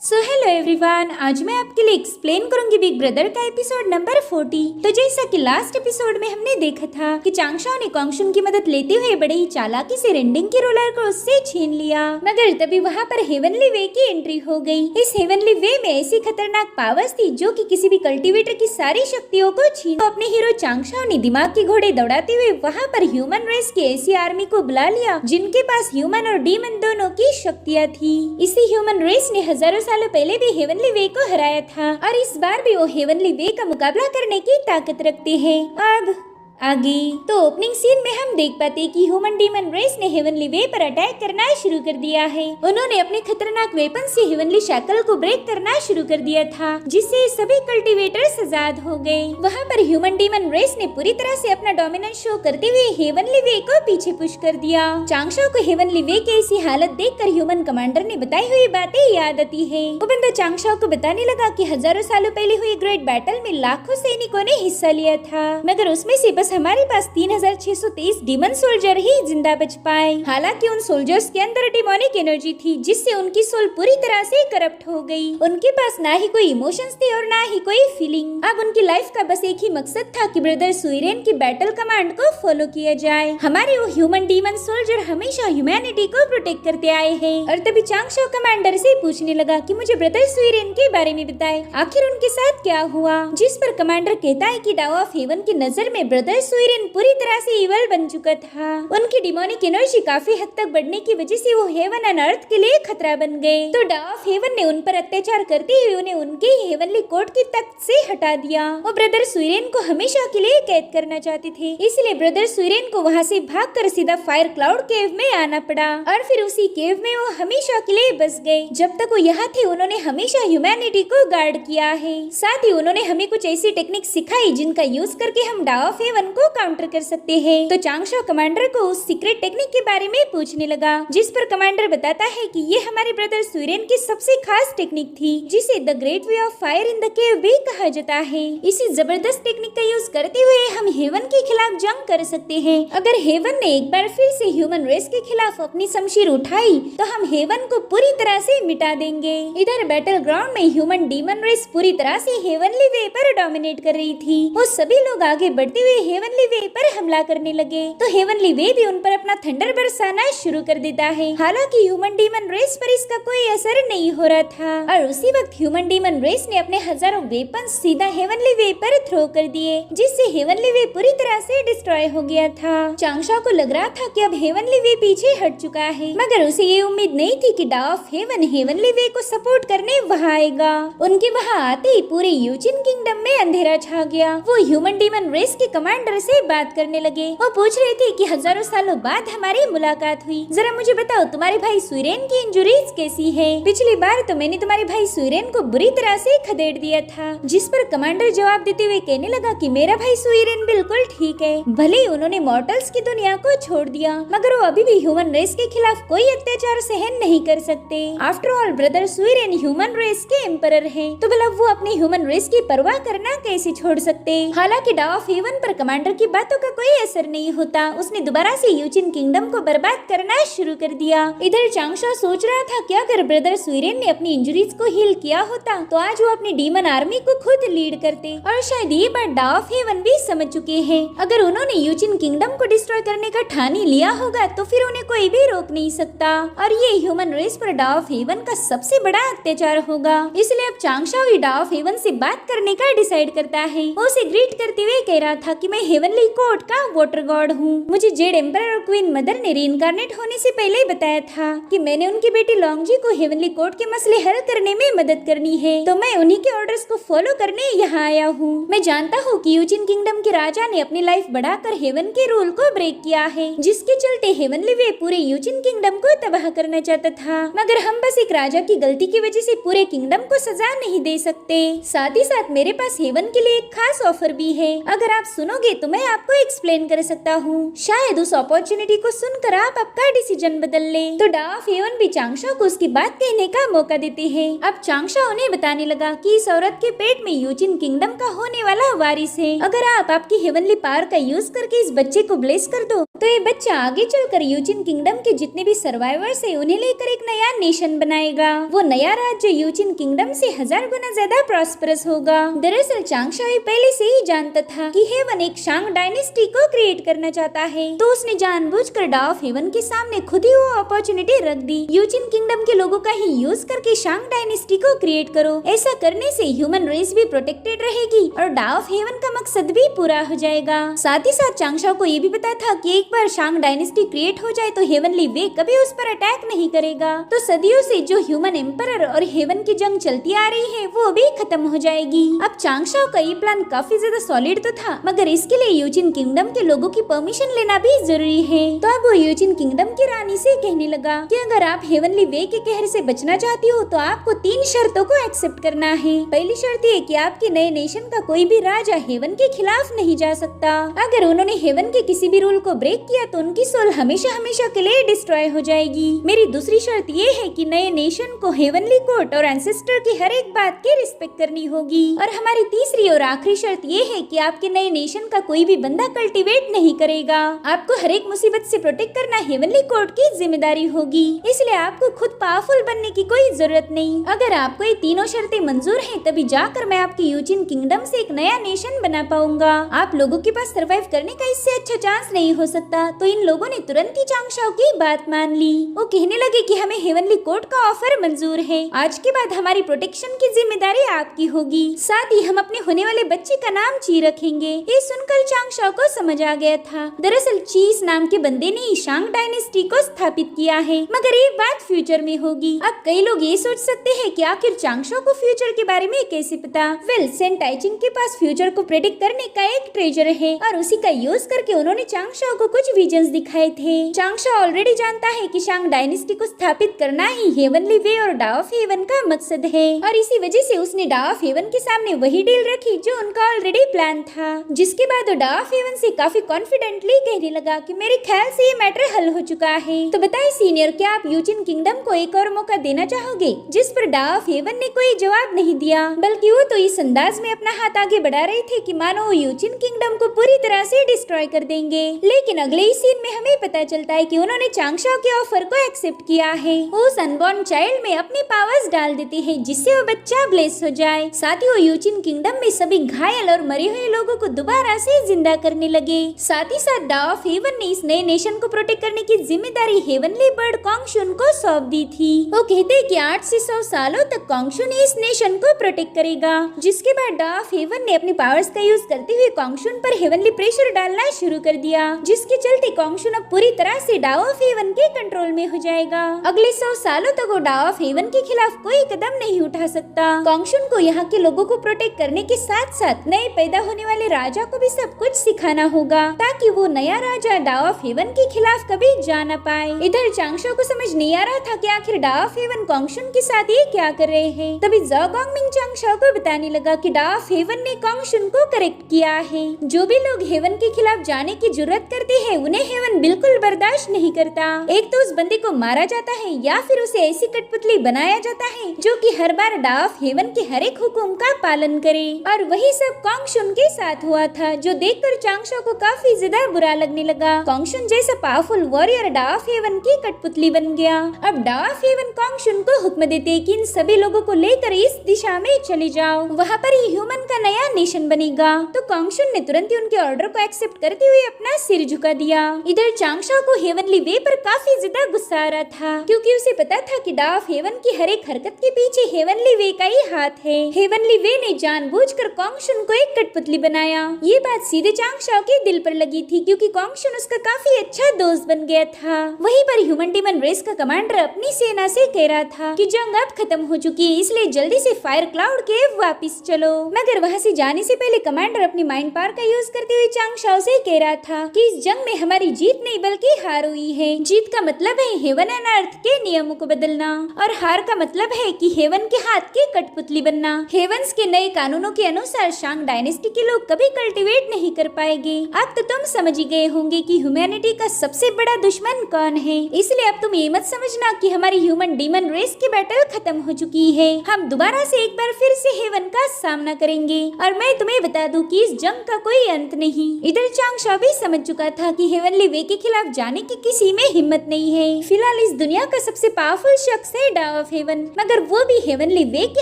So hello everyone, आज मैं आपके लिए एक्सप्लेन करूंगी बिग ब्रदर का एपिसोड नंबर 40। तो जैसा कि लास्ट एपिसोड में हमने देखा था कि चांगशाओ ने कॉन्गशुन की मदद लेते हुए बड़े ही चालाकी से रेंडिंग के रोलर को उससे छीन लिया, मगर तभी वहाँ पर हेवनली वे की एंट्री हो गई। इस हेवनली वे में ऐसी खतरनाक पावर्स थी जो कि किसी भी कल्टीवेटर की सारी शक्तियों को छीन। तो अपने हीरो चांगशाओ ने दिमाग के घोड़े दौड़ाते हुए वहाँ पर ह्यूमन रेस की ऐसी आर्मी को बुला लिया जिनके पास ह्यूमन और डीमन दोनों की शक्तियाँ थी। इसी ह्यूमन रेस ने हजारों सालों पहले भी हेवनली वे को हराया था और इस बार भी वो हेवनली वे का मुकाबला करने की ताकत रखते हैं। अब आगे तो ओपनिंग सीन में हम देख पाते कि ह्यूमन डीमन रेस ने हेवनली वे पर अटैक करना शुरू कर दिया है। उन्होंने अपने खतरनाक वेपन से हेवनली शैकल को ब्रेक करना शुरू कर दिया था, जिससे सभी कल्टीवेटर्स आजाद हो गए। वहाँ पर ह्यूमन डीमन रेस ने पूरी तरह से अपना डोमिनेंस शो करते हुए हेवनली वे को पीछे पुश कर दिया। चांगशाओ को हेवनली वे की ऐसी हालत देखकर ह्यूमन कमांडर ने बताई हुई बातें याद आती है। वो बंदा चांगशाओ को बताने लगा कि हजारों सालों पहले हुई ग्रेट बैटल में लाखों सैनिकों ने हिस्सा लिया था, मगर उसमें से बस हमारे पास 3623 डीमन सोल्जर ही जिंदा बच पाए। हालांकि उन सोल्जर्स के अंदर डिमोनिक एनर्जी थी जिससे उनकी सोल पूरी तरह से करप्ट हो गई। उनके पास ना ही कोई इमोशंस थे और ना ही कोई फीलिंग। अब उनकी लाइफ का बस एक ही मकसद था कि ब्रदर सुइरेन की बैटल कमांड को फॉलो किया जाए। हमारे वो ह्यूमन डीमन सोल्जर हमेशा ह्यूमैनिटी को प्रोटेक्ट करते आए हैं। और तभी चांगशाओ कमांडर से पूछने लगा कि मुझे ब्रदर सुइरेन के बारे में बताए, आखिर उनके साथ क्या हुआ। जिस पर कमांडर कहता है कि डाओ ऑफ हेवन की नजर में ब्रदर सुइरेन पूरी तरह से इवल बन चुका था। उनकी डिमोनिक एनर्जी काफी हद तक बढ़ने की वजह से वो हेवन एंड अर्थ के लिए खतरा बन गए। तो डाओ ऑफ हेवन ने उन पर अत्याचार करते हुए उन्हें उनके हेवनली कोर्ट की तख्त से हटा दिया। वो ब्रदर सुइरेन को हमेशा के लिए कैद करना चाहते थे, इसलिए ब्रदर सुइरेन को वहाँ से भागकर सीधा फायर क्लाउड केव में आना पड़ा और फिर उसी केव में वो हमेशा के लिए बस गए। जब तक वो यहाँ थे उन्होंने हमेशा ह्यूमैनिटी को गार्ड किया है। साथ ही उन्होंने हमें कुछ ऐसी टेक्निक सिखाई जिनका यूज करके हम डाओ ऑफ हेवन को काउंटर कर सकते हैं। तो चांगशाओ कमांडर को उस सीक्रेट टेक्निक के बारे में पूछने लगा, जिस पर कमांडर बताता है कि ये हमारे ब्रदर सुइरेन की सबसे खास टेक्निक थी जिसे the great way of fire in the cave भी कहा जाता है। इसी जबरदस्त टेक्निक का यूज करते हुए हम हेवन के खिलाफ जंग कर सकते हैं। अगर हेवन ने एक बार फिर से ह्यूमन रेस के खिलाफ अपनी शमशीर उठाई तो हम हेवन को पूरी तरह से मिटा देंगे। इधर बैटल ग्राउंड में ह्यूमन डीमन रेस पूरी तरह से हेवनली वे पर डोमिनेट कर रही थी। वो सभी लोग आगे बढ़ते हुए हेवनली वे पर हमला करने लगे तो हेवनली वे भी उन पर अपना थंडर बरसाना शुरू कर देता है। हालांकि ह्यूमन डीमन रेस पर इसका कोई असर नहीं हो रहा था और उसी वक्त ह्यूमन डीमन रेस ने अपने हजारों वेपन सीधा हेवनली वे पर थ्रो कर दिए, जिससे हेवनली वे पूरी तरह से डिस्ट्रॉय हो गया था। चांगशाओ को लग रहा था कि अब हेवनली वे पीछे हट चुका है, मगर उसे ये उम्मीद नहीं थी कि डाओ ऑफ हेवन हेवनली वे को सपोर्ट करने वहाँ आएगा। उनके वहाँ आते ही पूरे यूजिन किंगडम में अंधेरा छा गया। वो ह्यूमन डीमन रेस के कमांडर से बात करने लगे। वो पूछ रहे थे कि हजारों सालों बाद हमारी मुलाकात हुई, जरा मुझे बताओ तुम्हारे भाई सुइरेन की इंजुरीज कैसी है। पिछली बार तो मैंने तुम्हारे भाई सुइरेन को बुरी तरह से खदेड़ दिया था। जिस पर कमांडर जवाब देते हुए कहने लगा कि मेरा भाई सुइरेन बिल्कुल ठीक है, भले ही उन्होंने मॉर्टल्स की दुनिया को छोड़ दिया मगर वो अभी भी ह्यूमन रेस के खिलाफ कोई अत्याचार सहन नहीं कर सकते। आफ्टर ऑल ब्रदर सुइरेन ह्यूमन रेस के एम्परर है, तो भला वो अपनी ह्यूमन रेस की परवाह करना कैसे छोड़ सकते। हालांकि डाओ ऑफ हेवन पर कमांडर की बातों का कोई असर नहीं होता। उसने दोबारा से यूजिन किंगडम को बर्बाद करना शुरू कर दिया। इधर चांगशाओ सोच रहा था कि अगर ब्रदर सुइरेन ने अपनी इंजरीज को हील किया होता तो आज वो अपनी डीमन आर्मी को खुद लीड करते और शायद ये बात डाओ ऑफ हेवन भी समझ चुके हैं। अगर उन्होंने यूजिन किंगडम को डिस्ट्रॉय करने का ठान ही लिया होगा तो फिर उन्हें कोई भी रोक नहीं सकता और ये ह्यूमन रेस पर डाओ ऑफ हेवन का सबसे बड़ा अत्याचार होगा। इसलिए अब चांगशाओ ही डाओ ऑफ हेवन से बात करने का डिसाइड करता है। वो उसे ग्रीट करते हुए कह रहा था कि मैं हेवनली कोर्ट का वाटर गॉड हूँ। मुझे जेड एम्परर और क्वीन मदर ने रीइंकार्नेट होने से पहले ही बताया था कि मैंने उनकी बेटी लॉन्गजी को हेवनली कोर्ट के मसले हल करने में मदद करनी है, तो मैं उन्हीं के ऑर्डर्स को फॉलो करने यहाँ आया हूँ। मैं जानता हूँ कि यूजिन किंगडम के राजा ने अपनी लाइफ बढ़ाकर हेवन के रूल को ब्रेक किया है, जिसके चलते हेवनली वे पूरे यूजिन किंगडम को तबाह करना चाहता था, मगर हम बस एक राजा की गलती की वजह से पूरे किंगडम को सजा नहीं दे सकते। साथ ही साथ मेरे पास हेवन के लिए एक खास ऑफर भी है, अगर आप सुनोगे तो मैं आपको एक्सप्लेन कर सकता हूँ। शायद उस अपॉर्चुनिटी को सुनकर आप आपका डिसीजन बदल ले। तो डाओ ऑफ हेवन भी चांगशाओ को उसकी बात कहने का मौका देते हैं। अब चांगशाओ उन्हें बताने लगा कि इस औरत के पेट में यूजिन किंगडम का होने वाला वारिस है। अगर आप आपकी हेवनली पावर का यूज करके इस बच्चे को ब्लेस कर दो तो ये बच्चा आगे चलकर यूजिन किंगडम के जितने भी सर्वाइवर्स है उन्हें लेकर एक नया नेशन बनाएगा। वो नया राज्य यूचिन किंगडम से 1000 गुना ज्यादा प्रॉस्परस होगा। दरअसल चांगशाओ पहले से ही जानता था कि हेवन एक शांग डायनेस्टी को क्रिएट करना चाहता है, तो उसने जानबूझकर डा ऑफ हेवन के सामने खुद ही वो अपॉर्चुनिटी रख दी। यूचिन किंगडम के लोगों का ही यूज करके शांग डायनेस्टी को क्रिएट करो। ऐसा करने से ह्यूमन रेस भी प्रोटेक्टेड रहेगी और डा ऑफ हेवन का मकसद भी पूरा हो जाएगा। साथ ही साथ चांगशाओ को ये भी पता था कि एक बार शांग डायनेस्टी क्रिएट हो जाए तो हेवनली वे कभी उस पर अटैक नहीं करेगा, तो सदियों से जो ह्यूमन एम्परर और हेवन की जंग चलती आ रही है वो भी खत्म हो जाएगी। अब चांगशाओ का ये प्लान काफी ज्यादा सॉलिड तो था, मगर इसके लिए यूचिन किंगडम के लोगों की परमिशन लेना भी जरूरी है। तो अब वो यूचिन किंगडम की रानी से कहने लगा कि अगर आप हेवनली वे के कहर से बचना चाहती हो तो आपको 3 शर्तों को एक्सेप्ट करना है। पहली शर्त ये कि आपके नए नेशन का कोई भी राजा हेवन के खिलाफ नहीं जा सकता। अगर उन्होंने हेवन के किसी भी रूल को ब्रेक किया तो उनकी सोल हमेशा हमेशा के लिए डिस्ट्रॉय हो जाएगी। मेरी दूसरी शर्त ये है कि नए नेशन को हेवनली कोर्ट और एंसेस्टर की हर एक बात की रिस्पेक्ट करनी होगी। और हमारी तीसरी और आखिरी शर्त ये है कि आपके नए नेशन का कोई भी बंदा कल्टीवेट नहीं करेगा। आपको हर एक मुसीबत से प्रोटेक्ट करना हेवनली कोर्ट की जिम्मेदारी होगी, इसलिए आपको खुद पावरफुल बनने की कोई जरूरत नहीं। अगर आपको ये तीनों शर्तें मंजूर हैं, तभी जाकर मैं आपकी यूचिन किंगडम से एक नया नेशन बना पाऊंगा। आप लोगों के पास सरवाइव करने का इससे अच्छा चांस नहीं हो सकता। तो इन लोगों ने तुरंत ही चांगशाओ की बात मान ली। वो कहने लगे कि हमें हेवनली कोर्ट का ऑफर मंजूर है। आज के बाद हमारी प्रोटेक्शन की जिम्मेदारी आपकी होगी, साथ ही हम अपने होने वाले बच्चे का नाम ची रखेंगे। ये सुनकर चांगशाओ को समझ आ गया था, दरअसल चीस नाम के बंदे ने शांग डायनेस्टी को स्थापित किया है, मगर ये बात फ्यूचर में होगी। अब कई लोग ये सोच सकते हैं कि आखिर चांगशाओ को फ्यूचर के बारे में कैसे पता। वेल, सेंट टाइचिंग के पास फ्यूचर को प्रेडिक्ट करने का एक ट्रेजर है और उसी का यूज करके उन्होंने चांगशाओ को कुछ विजन्स दिखाए थे। चांगशाओ ऑलरेडी जानता है कि शांग डायनेस्टी को स्थापित करना ही हेवनली वे और डा ऑफ हेवन का मकसद है, और इसी वजह से उसने डा ऑफ हेवन के सामने वही डील रखी जो उनका ऑलरेडी प्लान था। जिसके बाद वो डा ऑफ हेवन से काफी कॉन्फिडेंटली कहने लगा कि मेरे ख्याल से ये मैटर हल हो चुका है। तो बताइए सीनियर, क्या आप यूचिन किंगडम को एक और मौका देना चाहोगे? जिस पर डा ऑफ हेवन ने कोई जवाब नहीं दिया, बल्कि वो तो इस अंदाज में अपना हाथ आगे बढ़ा रहे थे कि मानो वो यूचिन किंगडम को पूरी तरह से डिस्ट्रॉय कर देंगे। लेकिन अगले ही सीन में हमें पता चलता है कि उन्होंने चांगशाओ के ऑफर को एक्सेप्ट किया है। वो अनबॉर्न चाइल्ड में अपनी पावर्स डाल देते हैं जिससे वो बच्चा ब्लेस हो जाए। साथ ही वो यूचिन किंगडम में सभी घायल और मरे हुए लोगों को दोबारा से जिंदा करने लगे। साथ ही साथ डा ऑफ हेवन ने इस नए नेशन को प्रोटेक्ट करने की जिम्मेदारी हेवनली बर्ड कॉन्गशुन को सौंप दी थी। वो कहते हैं कि 8 से 100 सालों तक कॉन्गशुन इस नेशन को प्रोटेक्ट करेगा। जिसके बाद डा ऑफ हेवन ने अपनी पावर्स का यूज करते हुए कॉन्गशुन पर हेवनली प्रेशर डालना शुरू कर दिया, जिसके चलते कॉन्गशुन अब पूरी तरह से डा ऑफ हेवन के कंट्रोल में हो जाएगा। अगले 100 सालों तक वो डा ऑफ हेवन के खिलाफ कोई कदम नहीं उठा सकता। कॉन्गशुन को यहाँ के लोगों को प्रोटेक्ट करने के साथ साथ नए पैदा होने वाले राजा को भी सब कुछ सिखाना होगा, ताकि वो नया राजा डा ऑफ हेवन के खिलाफ कभी जा न पाए। इधर चांगशाओ को समझ नहीं आ रहा था कि आखिर डा ऑफ हेवन कॉन्गशुन के साथ ये क्या कर रहे हैं। तभी ज़ाओ गॉन्गमिंग चांगशाओ को बताने लगा कि डा ऑफ हेवन ने कॉन्गशुन को करेक्ट किया है। जो भी लोग हेवन के खिलाफ जाने की जुर्रत करते हैं उन्हें हेवन बिल्कुल बर्दाश्त नहीं करता। एक तो उस बंदे को मारा जाता है या फिर उसे ऐसी कठपुतली बनाया जाता है जो कि हर बार डा ऑफ हेवन के हर एक हुक्म का पालन करे। और वही सब कॉन्गशुन के साथ हुआ था, जो देखकर चांगशाओ को काफी ज्यादा बुरा लगने लगा। कॉन्गशुन जैसा पावरफुल वॉरियर डा ऑफ हेवन की कठपुतली बन गया। अब डा ऑफ हेवन कॉन्गशुन को हुक्म देते कि इन सभी लोगों को लेकर इस दिशा में चले जाओ, वहाँ पर ही ह्यूमन का नया नेशन बनेगा। तो कॉन्गशुन ने तुरंत ही उनके ऑर्डर को एक्सेप्ट करते हुए अपना सिर झुका दिया। इधर चांगशाओ को हेवनली वे पर काफी ज्यादा गुस्सा आ रहा था, क्योंकि उसे पता था कि डा ऑफ हेवन की हर एक हरकत के पीछे हेवनली वे का ही हाथ है। हेवनली वे ने जानबूझकर कॉन्गशुन को एक कठपुतली बनाया। ये बात सीधे चांगशाओ के दिल पर लगी थी, क्योंकि कॉन्गशुन उसका काफी अच्छा दोस्त बन गया था। वहीं पर ह्यूमन डीमन रेस का कमांडर अपनी सेना से कह रहा था कि जंग अब खत्म हो चुकी है, इसलिए जल्दी से फायर क्लाउड केव वापस चलो। मगर वहाँ से जाने से पहले कमांडर अपनी माइंड पावर का यूज करते हुए चांगशाओ से कह रहा था कि इस जंग में हमारी जीत नहीं बल्कि हार हुई है। जीत का मतलब है हेवन एंड अर्थ के नियमों को बदलना, और हार का मतलब है कि हेवन के हाथ की कठपुतली बनना। हेवंस के नए कानूनों के अनुसार शांग डायनेस्टी के लोग कभी कल्टीवेट नहीं कर पाएंगे। अब तो तुम समझ ही गए होंगे कि ह्यूमैनिटी का सबसे बड़ा दुश्मन कौन है। इसलिए अब तुम ये मत समझना कि हमारी ह्यूमन डीमन रेस की बैटल खत्म हो चुकी है। हम दोबारा से एक बार फिर से हेवन का सामना करेंगे, और मैं तुम्हें बता दूं कि इस जंग का कोई अंत नहीं। इधर चांगशाओ भी समझ चुका था कि हेवनली वे के खिलाफ जाने की किसी में हिम्मत नहीं है। फिलहाल इस दुनिया का सबसे पावरफुल शख्स है डा ऑफ हेवन, मगर मगर वो भी हेवनली वे के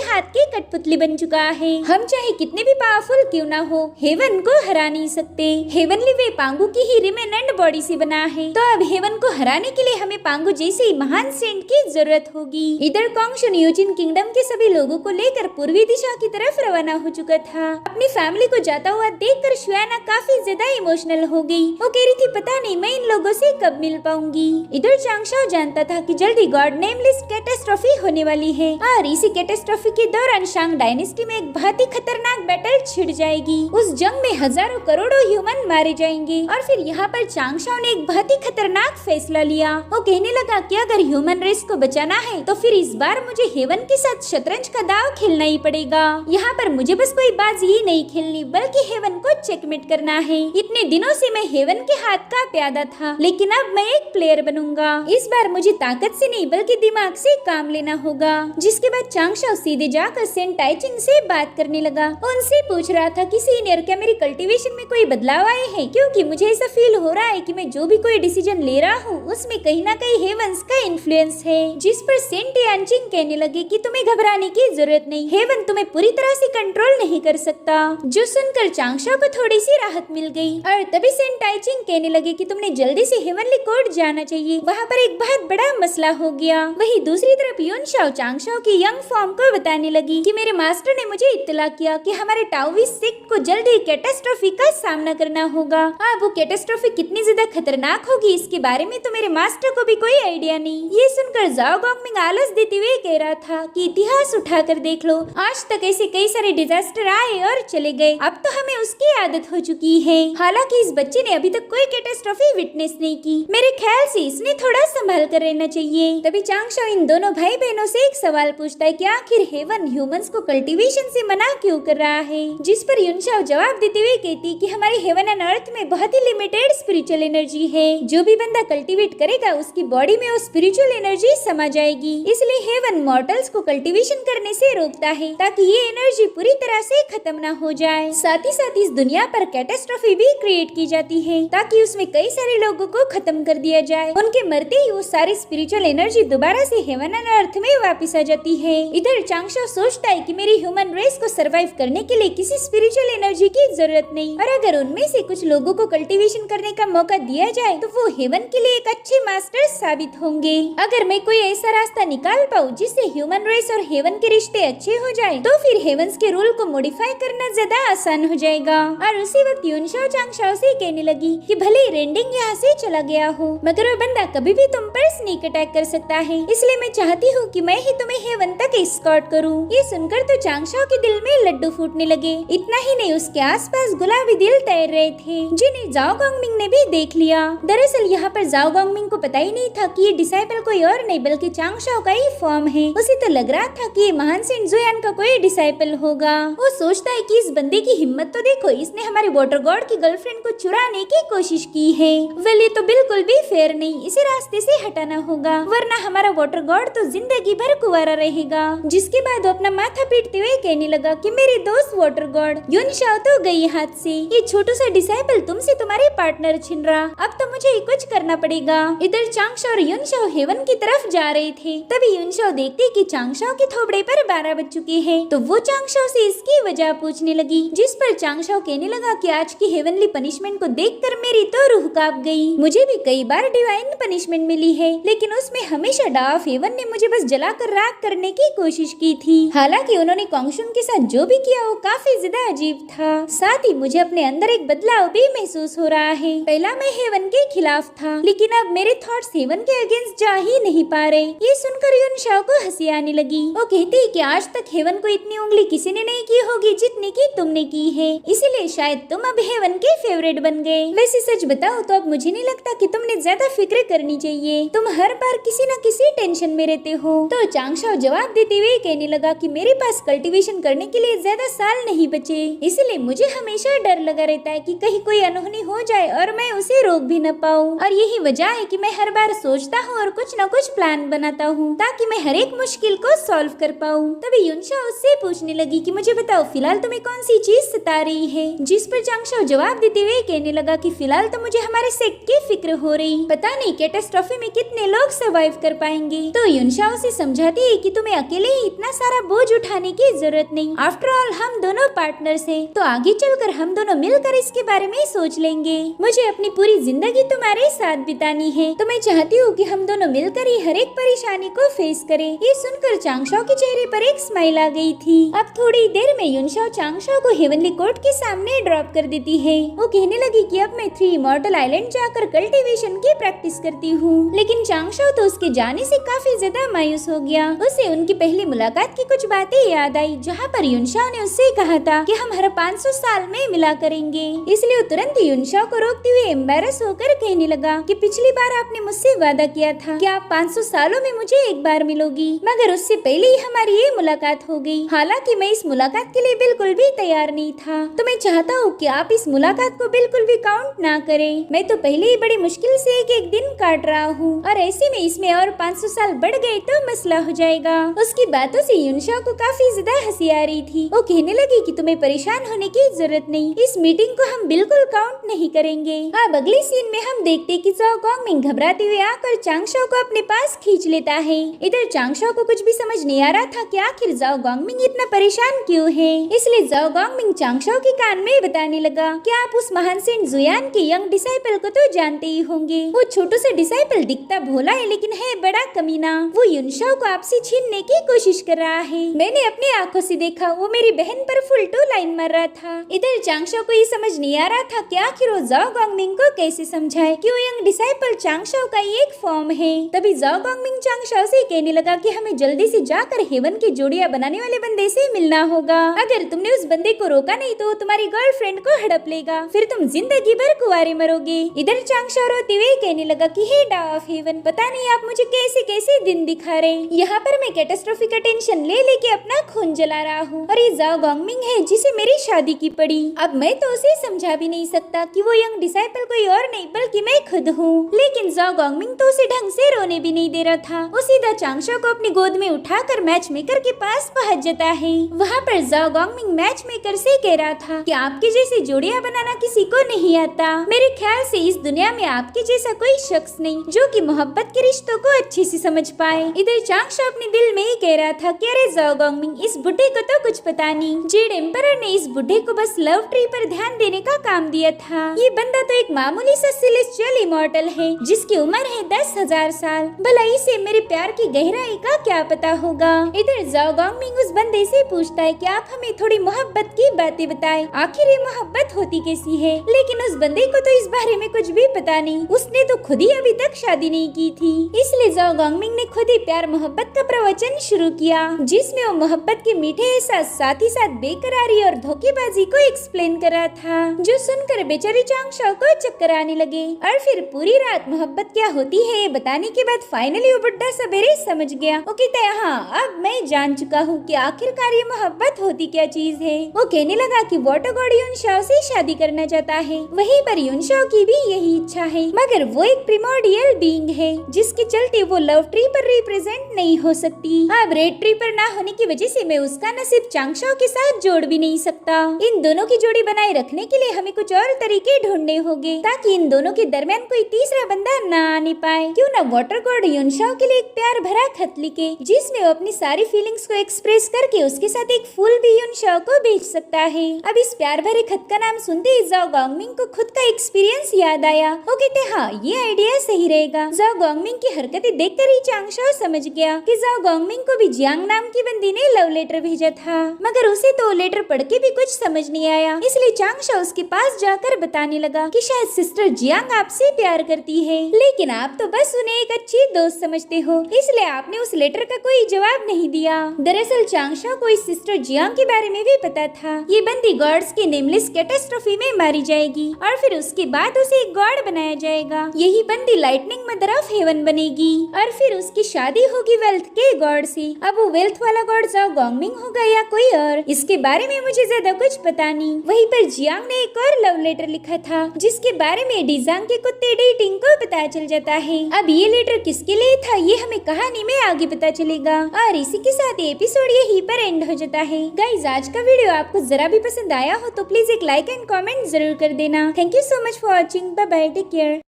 हाथ की कठपुतली बन चुका है। हम चाहे कितने भी पावरफुल क्यों ना हो, हेवन को हरा नहीं सकते। हेवनली वे पांगु की ही रिमेनेंट बॉडी से बना है, तो अब हेवन को हराने के लिए हमें पांगु जैसे महान सेंट की जरूरत होगी। इधर कॉन्गशुन यूजिन किंगडम के सभी लोगों को लेकर पूर्वी दिशा की तरफ रवाना हो चुका था। अपनी फैमिली को जाता हुआ देखकर शुयाना काफी ज्यादा इमोशनल हो गई। वो कह रही थी पता नहीं मैं इन लोगों से कब मिल पाऊंगी। इधर चांगशाओ जानता था कि जल्दी गॉड नेमलेस कैटास्ट्रॉफी होने वाली है और इसी कैटास्ट्रॉफी के दौरान शांग डायनेस्टी में एक बहुत ही खतरनाक बैटल छिड़ जाएगी। उस जंग में हजारों करोड़ों ह्यूमन मारे जाएंगे और फिर यहाँ पर चांगशाओ ने एक बहुत ही खतरनाक फैसला लिया। वो कहने लगा कि अगर ह्यूमन रेस को बचाना है तो फिर इस बार मुझे हेवन के साथ शतरंज का दाव खेलना ही पड़ेगा। यहाँ पर मुझे बस कोई बाजी ही नहीं खेलनी बल्कि हेवन को चेकमेट करना है। इतने दिनों से मैं हेवन के हाथ का प्यादा था, लेकिन अब मैं एक प्लेयर बनूंगा। इस बार मुझे ताकत से नहीं बल्कि दिमाग से काम लेना होगा। जिसके बाद चांगशाओ सीधे जाकर सेंट टाइचिंग से बात करने लगा। उनसे पूछ रहा था कि सीनियर क्या मेरी कल्टीवेशन में कोई बदलाव आए हैं, क्योंकि मुझे ऐसा फील हो रहा है कि मैं जो भी कोई डिसीजन ले रहा हूँ उसमें कहीं ना कहीं हेवंस का इन्फ्लुएंस है। जिस पर सेंट यानचिंग कहने लगे कि तुम्हें घबराने की जरूरत नहीं, हेवन तुम्हें पूरी तरह से कंट्रोल नहीं कर सकता। जो सुनकर चांगशाओ को थोड़ी सी राहत मिल गई और तभी सेंट टाइचिंग कहने लगे कि तुमने जल्दी से हेवनली कोर्ट जाना चाहिए, वहाँ पर एक बहुत बड़ा मसला हो गया। वही दूसरी तरफ युनशाओ चांगशाओ की यंग फॉर्म को बताने लगी कि मेरे मास्टर ने मुझे इत्तला किया कि हमारे टाओवी सेक्ट को जल्दी कैटास्ट्रॉफी का सामना करना होगा। अब वो कैटास्ट्रॉफी कितनी ज्यादा खतरनाक होगी इसके बारे में तो मेरे मास्टर को भी कोई आइडिया नहीं। ये सुनकर जाओ गॉगमिंग आलस देते हुए कह रहा था कि इतिहास उठाकर देख लो, आज तक ऐसे कई सारे डिजास्टर आए और चले गए, अब तो हमें उसकी आदत हो चुकी है। हालांकि इस बच्चे ने अभी तक कोई कैटास्ट्रॉफी विटनेस नहीं की, मेरे ख्याल से इसने थोड़ा संभाल कर रहना चाहिए। तभी चांगशाओ इन दोनों भाई बहनों से एक सवाल पूछता है कि आखिर हेवन ह्यूमंस को कल्टीवेशन से मना क्यों कर रहा है। जिस पर युनशाओ जवाब देते हुए कहती कि हमारी हेवन एंड अर्थ में बहुत ही लिमिटेड स्पिरिचुअल एनर्जी है, जो भी बंदा कल्टीवेट करेगा उसकी बॉडी में वो स्पिरिचुअल एनर्जी समा जाएगी, इसलिए हेवन मॉर्टल्स को कल्टीवेशन करने से रोकता है ताकि ये एनर्जी पूरी तरह से खत्म ना हो जाए। साथ ही साथ इस दुनिया पर कैटास्ट्रॉफी भी क्रिएट की जाती है ताकि उसमें कई सारे लोगों को खत्म कर दिया जाए, उनके मरते ही वो सारी स्पिरिचुअल एनर्जी दोबारा से हेवन एंड अर्थ में वापस आ जाती है। इधर चांगशाओ सोचता है कि मेरी ह्यूमन रेस को सरवाइव करने के लिए किसी स्पिरिचुअल एनर्जी की जरूरत नहीं, और अगर उनमें से कुछ लोगों को कल्टीवेशन करने का मौका दिया जाए तो वो हेवन के लिए एक अच्छे मास्टर साबित होंगे। अगर मैं कोई ऐसा रास्ता निकाल पाऊँ जिससे ह्यूमन रेस और हेवन के रिश्ते अच्छे हो जाए तो फिर हेवंस के रूल को मॉडिफाई करना ज्यादा आसान हो जाएगा। और उसी वक्त युनशाओ चांगशाओ से कहने लगी कि भले रेंडिंग यहाँ से चला गया हो मगर वो बंदा कभी भी तुम पर स्नीक अटैक कर सकता है, इसलिए मैं चाहती हूँ कि मैं ही तुम्हें हेवन तक एस्कॉर्ट करूँ। ये सुनकर तो चांगशाओ के दिल में लड्डू फूटने लगे। इतना ही नहीं, उसके आसपास गुलाबी दिल तैर रहे थे जिन्हें जाओ गॉगमिंग ने भी देख लिया। दरअसल यहाँ पर जाओ गॉगमिंग को पता ही नहीं था कि ये डिसाइपल कोई और नहीं बल्कि चांगशाओ का ही फॉर्म है। उसे तो लग रहा था कि ये महान सेंट जुयान का कोई डिसाइपल होगा। वो सोचता है कि इस बंदे की हिम्मत तो देखो, इसने हमारे वाटर गॉड की गर्लफ्रेंड को चुराने की कोशिश की है। वेल ये तो बिल्कुल भी फेयर नहीं, इसे रास्ते से हटाना होगा वरना हमारा वाटर गॉड तो जिंदगी भर कुंवारा रहेगा। जिसके बाद वो अपना माथा पीटते हुए कहने लगा कि मेरे दोस्त वाटर गॉड युनशाओ तो गई हाथ से, ये छोटू सा डिसाइपल तुमसे तुम्हारे पार्टनर छिन रहा, अब तो मुझे ही कुछ करना पड़ेगा। इधर चांगशाओ और युनशाओ हेवन की तरफ जा रहे थे, तभी युनशाओ देखती कि चांगशाओ के थोबड़े पर 12 बज चुके हैं, तो वो चांगशाओ से इसकी वजह पूछने लगी। जिस पर चांगशाओ कहने लगा कि आज की हेवनली पनिशमेंट को देखकर मेरी तो रूह कांप गई। मुझे भी कई बार डिवाइन पनिशमेंट मिली है, लेकिन उसमें हमेशा डाफ हेवन ने मुझे बस जलाकर राख करने की कोशिश की थी। हालांकि उन्होंने कॉन्गशुन के साथ जो भी किया वो काफी ज्यादा अजीब था। साथ ही मुझे अपने अंदर एक बदलाव भी महसूस हो रहा है। पहला मैं हेवन के खिलाफ था, लेकिन अब मेरे थॉट्स हेवन के अगेंस्ट जा ही नहीं पा रहे। ये सुनकर युनशाओ को हंसी आने लगी। वो कहती है कि आज तक हेवन को इतनी उंगली किसी ने नहीं की होगी जितनी की तुमने की है, इसीलिए शायद तुम अब हेवन के फेवरेट बन गए। वैसे सच बताओ तो अब मुझे नहीं लगता कि तुमने ज्यादा फिक्र करनी चाहिए, तुम हर बार किसी न किसी टेंशन में रहते हो। तो चांगशाओ जवाब देते हुए कहने लगा कि मेरे पास कल्टीवेशन करने के लिए ज्यादा साल नहीं बचे, इसलिए मुझे हमेशा डर लगा रहता है कि कहीं कोई अनहोनी हो जाए और मैं उसे रोक भी न पाऊँ। और यही वजह है कि मैं हर बार सोचता हूँ और कुछ न कुछ प्लान बनाता हूँ ताकि मैं हर एक मुश्किल को सॉल्व कर पाऊँ। तभी युनशाओ उससे पूछने लगी कि मुझे बताओ फिलहाल तुम्हें कौन सी चीज सता रही है। जिस पर चांगशाओ जवाब देते हुए कहने लगा कि फिलहाल तो मुझे हमारे सेक्ट की फिक्र हो रही, पता नहीं कैटास्ट्रॉफी में कितने लोग सर्वाइव कर पाएंगे। तो युनशाओ से समझाती कहती है कि तुम्हें अकेले ही इतना सारा बोझ उठाने की जरूरत नहीं, आफ्टर ऑल हम दोनों पार्टनर्स हैं, तो आगे चलकर हम दोनों मिलकर इसके बारे में सोच लेंगे। मुझे अपनी पूरी जिंदगी तुम्हारे साथ बितानी है, तो मैं चाहती हूँ कि हम दोनों मिलकर ही हर एक परेशानी को फेस करें। ये सुनकर चांगशाओ के चेहरे पर एक स्माइल आ गई थी। अब थोड़ी देर में युनशाओ चांगशाओ को हेवनली कोर्ट के सामने ड्रॉप कर देती है। वो कहने लगी कि अब मैं 3 इमॉर्टल आइलैंड जाकर कल्टीवेशन की प्रैक्टिस करती हूँ। लेकिन चांगशाओ तो उसके जाने से काफी ज्यादा मायूस हो गया। उसे उनकी पहली मुलाकात की कुछ बातें याद आई, जहाँ पर युनशाओ ने उससे कहा था कि हम हर 500 साल में मिला करेंगे। इसलिए वो तुरंत युनशाओ को रोकते हुए एम्बैरस होकर कहने लगा कि पिछली बार आपने मुझसे वादा किया था कि आप 500 सालों में मुझे एक बार मिलोगी, मगर उससे पहले ही हमारी ये मुलाकात हो गई। हालांकि मैं इस मुलाकात के लिए बिल्कुल भी तैयार नहीं था, तो मैं चाहता हूँ कि आप इस मुलाकात को बिल्कुल भी काउंट ना करें। मैं तो पहले ही बड़ी मुश्किल से एक दिन काट रहा हूँ, और ऐसे में इसमें और 500 साल बढ़ गए तो मसला हो जाएगा। उसकी बातों से युनशाओ को काफी ज्यादा हंसी आ रही थी। वो कहने लगी कि तुम्हें परेशान होने की जरूरत नहीं, इस मीटिंग को हम बिल्कुल काउंट नहीं करेंगे। अब अगले सीन में हम देखते कि ज़ाओ गॉन्गमिंग घबराते हुए आकर चांगशाओ को अपने पास खींच लेता है। इधर चांगशाओ को कुछ भी समझ नहीं आ रहा था कि आखिर ज़ाओ गॉन्गमिंग इतना परेशान क्यों है। इसलिए ज़ाओ गॉन्गमिंग चांगशाओ के कान में बताने लगा कि आप उस महान सेंट जुयान के यंग डिसाइपल को तो जानते ही होंगे। वो छोटू सा डिसाइपल दिखता भोला है, लेकिन है बड़ा कमीना। वो युनशाओ को आपसे छीनने की कोशिश कर रहा है। मैंने अपनी आंखों से देखा, वो मेरी बहन पर फुल टू लाइन मार रहा था। इधर चांगशाओ को ये समझ नहीं आ रहा था कि आखिर वो ज़ाओ गॉन्गमिंग को कैसे समझाए कि वो यंग डिसाइपल चांगशाओ का ही एक फॉर्म है। तभी ज़ाओ गॉन्गमिंग चांगशाओ से कहने लगा कि हमें जल्दी से जाकर हेवन की जोड़ियां बनाने वाले बंदे से मिलना होगा। अगर तुमने उस बंदे को रोका नहीं तो तुम्हारी गर्लफ्रेंड को हड़प लेगा, फिर तुम जिंदगी भर कुंवारे मरोगे। इधर चांगशाओ रोते हुए कहने लगा कि हे डा ऑफ हेवन, पता नहीं आप मुझे कैसे कैसे दिन दिखा रहे। यहाँ पर मैं कैटास्ट्रोफी का टेंशन ले लेके अपना खून जला रहा हूँ, और ये ज़ाओ गॉन्गमिंग है जिसे मेरी शादी की पड़ी। अब मैं तो उसे समझा भी नहीं सकता कि वो यंग डिसाइपल कोई और नहीं बल्कि मैं खुद हूँ। लेकिन ज़ाओ गॉन्गमिंग तो उसे ढंग से रोने भी नहीं दे रहा था। वो सीधा चांगशाओ को अपनी गोद में उठाकर मैच मेकर के पास पहुँच जाता है। वहाँ पर ज़ाओ गॉन्गमिंग मैच मेकर से कह रहा था कि आपके जैसे जोड़ियां बनाना किसी को नहीं आता। मेरे ख्याल से इस दुनिया में आपके जैसा कोई शख्स नहीं जो कि मोहब्बत के रिश्तों को अच्छे से समझ पाए। इधर चांगशाओ अपने दिल में ही कह रहा था कि अरे ज़ाओ गॉन्गमिंग, इस बुढ़े को तो कुछ पता नहीं। जेड एम्परर ने इस बुढ़े को बस लव ट्री पर ध्यान देने का काम दिया था। ये बंदा तो एक मामूली सा सेलेस्टियल इमॉर्टल है जिसकी उम्र है 10,000 साल। भला इसे मेरे प्यार की गहराई का क्या पता होगा। इधर ज़ाओ गॉन्गमिंग उस बंदे से पूछता है कि आप हमें थोड़ी मोहब्बत की बातें बताएं, आखिर ये मोहब्बत होती कैसी है। लेकिन उस बंदे को तो इस बारे में कुछ भी पता नहीं, उसने तो खुद ही अभी तक शादी नहीं की थी। इसलिए ज़ाओ गॉन्गमिंग ने खुद ही प्यार मोहब्बत का प्रवचन शुरू किया, जिसमें वो मोहब्बत के मीठे एहसास साथ ही साथ बेकरारी और धोखेबाजी को एक्सप्लेन कर रहा था, जो सुनकर बेचारी चांगशाओ को चक्कर आने लगे। और फिर पूरी रात मोहब्बत क्या होती है ये बताने के बाद फाइनली वो बुढ़ा सवेरे समझ गया। वो कहता है हाँ, अब मैं जान चुका हूँ कि आखिरकार ये मोहब्बत होती क्या चीज है। वो कहने लगा कि वाटर गॉड युनशाओ से शादी करना चाहता है। वहीं पर युनशाओ की भी यही इच्छा है, मगर वो एक प्रिमोर्डियल बीइंग है जिसके चलते वो लव ट्री पर रिप्रेजेंट नहीं हो सकती। अब रेड ट्री पर ना होने की वजह से मैं उसका नसीब चांगशाओ के साथ जोड़ भी नहीं सकता। इन दोनों की जोड़ी बनाए रखने के लिए हमें कुछ और तरीके ढूंढने होंगे ताकि इन दोनों के दरमियान कोई तीसरा बंदा ना आने पाए। क्यों ना वाटर गॉड युनशाओ के लिए एक प्यार भरा खत लिखे जिसमें वो अपनी सारी फीलिंग्स को एक्सप्रेस करके उसके साथ एक फूल भी युनशाओ को भेज सकता है। अब इस प्यार भरे खत का नाम सुनते ही ज़ाओ गॉन्गमिंग को खुद का एक्सपीरियंस याद आया। वो कहते हाँ, ये आइडिया सही रहेगा। ज़ाओ गॉन्गमिंग की हरकतें देखकर ही चांगशाओ समझ गया कि ज़ाओ गॉन्गमिंग को भी जियांग नाम की बंदी ने लव लेटर भेजा था, मगर उसे तो लेटर पढ़ के भी कुछ समझ नहीं आया। इसलिए चांगशाओ उसके पास जाकर बताने लगा कि शायद सिस्टर जियांग आपसे प्यार करती है, लेकिन आप तो बस उन्हें एक अच्छी दोस्त समझते हो, इसलिए आपने उस लेटर का कोई जवाब नहीं दिया। दरअसल चांगशाओ को इस सिस्टर जियांग के बारे में भी पता था। ये बंदी गॉड्स के नेमलेस कैटास्ट्रोफी में मारी जाएगी और फिर उसके बाद उसे एक गॉड बनाया जाएगा। यही बंदी लाइटनिंग मदर ऑफ हेवन बनेगी और फिर उसकी शादी होगी वेल्थ के गॉड से। अब वो वेल्थ वाला गॉड ज़ाओ गॉन्गमिंग होगा या कोई और, इसके बारे में मुझे ज्यादा कुछ पता नहीं। वहीं पर जियांग ने एक और लव लेटर लिखा था जिसके बारे में डिजांग के कुत्ते डेटिंग को पता चल जाता है। अब ये लेटर किसके लिए था ये हमें कहानी में आगे पता चलेगा। और इसी के साथ ये एपिसोड यहीं पर एंड हो जाता है। गाइज, आज का वीडियो आपको जरा भी पसंद आया हो तो प्लीज एक लाइक एंड कमेंट जरूर कर देना। Thank you so much for watching. Bye bye, take care.